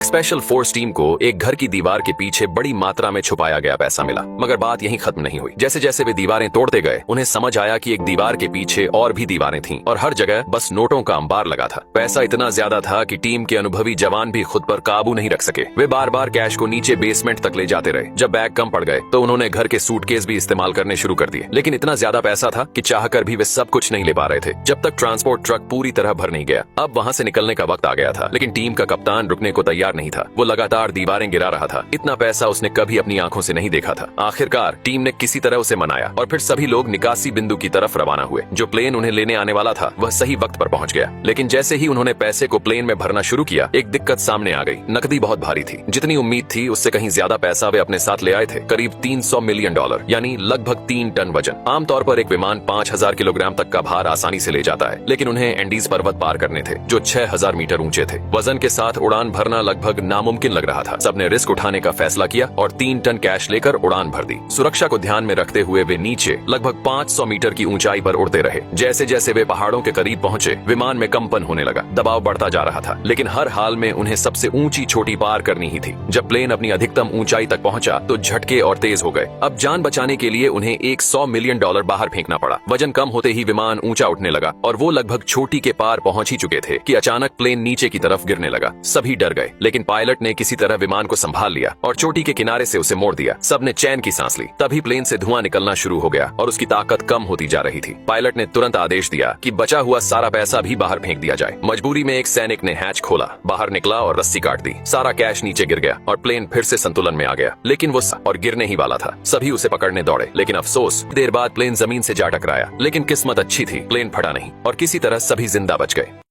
Special force team को एक घर की दीवार के पीछे बड़ी मात्रा में छुपाया गया पैसा मिला, मगर बात यहीं खत्म नहीं हुई। जैसे जैसे वे दीवारें तोड़ते गए, उन्हें समझ आया कि एक दीवार के पीछे और भी दीवारें थीं और हर जगह बस नोटों का अंबार लगा था। पैसा इतना ज्यादा था कि टीम के अनुभवी जवान भी खुद पर काबू नहीं रख सके। वे बार बार कैश को नीचे बेसमेंट तक ले जाते रहे। जब बैग कम पड़ गए तो उन्होंने घर के सूटकेस भी इस्तेमाल करने शुरू कर दिए, लेकिन इतना ज्यादा पैसा था कि चाहकर भी वे सब कुछ नहीं ले पा रहे थे, जब तक ट्रांसपोर्ट ट्रक पूरी तरह भर नहीं गया। अब वहां से निकलने का वक्त आ गया था, लेकिन टीम का कप्तान रुकने को तैयार नहीं था। वो लगातार दीवारें गिरा रहा था। इतना पैसा उसने कभी अपनी आंखों से नहीं देखा था। आखिरकार टीम ने किसी तरह उसे मनाया और फिर सभी लोग निकासी बिंदु की तरफ रवाना हुए। जो प्लेन उन्हें लेने आने वाला था वह सही वक्त पर पहुंच गया, लेकिन जैसे ही उन्होंने पैसे को प्लेन में भरना शुरू किया, एक दिक्कत सामने आ गई। नकदी बहुत भारी थी। जितनी उम्मीद थी उससे कहीं ज्यादा पैसा वे अपने साथ ले आए थे, करीब $300 मिलियन, यानी लगभग 3 टन वजन। आमतौर पर एक विमान 5000 किलोग्राम तक का भार आसानी से ले जाता है, लेकिन उन्हें एंडीज पर्वत पार करने थे जो 6000 मीटर ऊंचे थे। वजन के साथ उड़ान भरना लगभग नामुमकिन लग रहा था। सबने रिस्क उठाने का फैसला किया और 3 टन कैश लेकर उड़ान भर दी। सुरक्षा को ध्यान में रखते हुए वे नीचे लगभग 500 मीटर की ऊंचाई पर उड़ते रहे। जैसे जैसे वे पहाड़ों के करीब पहुंचे, विमान में कंपन होने लगा। दबाव बढ़ता जा रहा था, लेकिन हर हाल में उन्हें सबसे ऊंची चोटी पार करनी ही थी। जब प्लेन अपनी अधिकतम ऊंचाई तक पहुंचा तो झटके और तेज हो गए। अब जान बचाने के लिए उन्हें $100 मिलियन बाहर फेंकना पड़ा। वजन कम होते ही विमान ऊंचा उठने लगा और वो लगभग चोटी के पार पहुंच ही चुके थे कि अचानक प्लेन नीचे की तरफ गिरने लगा। सभी डर गए, लेकिन पायलट ने किसी तरह विमान को संभाल लिया और चोटी के किनारे से उसे मोड़ दिया। सबने चैन की सांस ली। तभी प्लेन से धुआं निकलना शुरू हो गया और उसकी ताकत कम होती जा रही थी। पायलट ने तुरंत आदेश दिया कि बचा हुआ सारा पैसा भी बाहर फेंक दिया जाए। मजबूरी में एक सैनिक ने हैच खोला, बाहर निकला और रस्सी काट दी। सारा कैश नीचे गिर गया और प्लेन फिर से संतुलन में आ गया, लेकिन वो और गिरने ही वाला था। सभी उसे पकड़ने दौड़े, लेकिन अफसोस, देर बाद प्लेन जमीन से जा टकराया। लेकिन किस्मत अच्छी थी, प्लेन फटा नहीं और किसी तरह सभी जिंदा बच गए।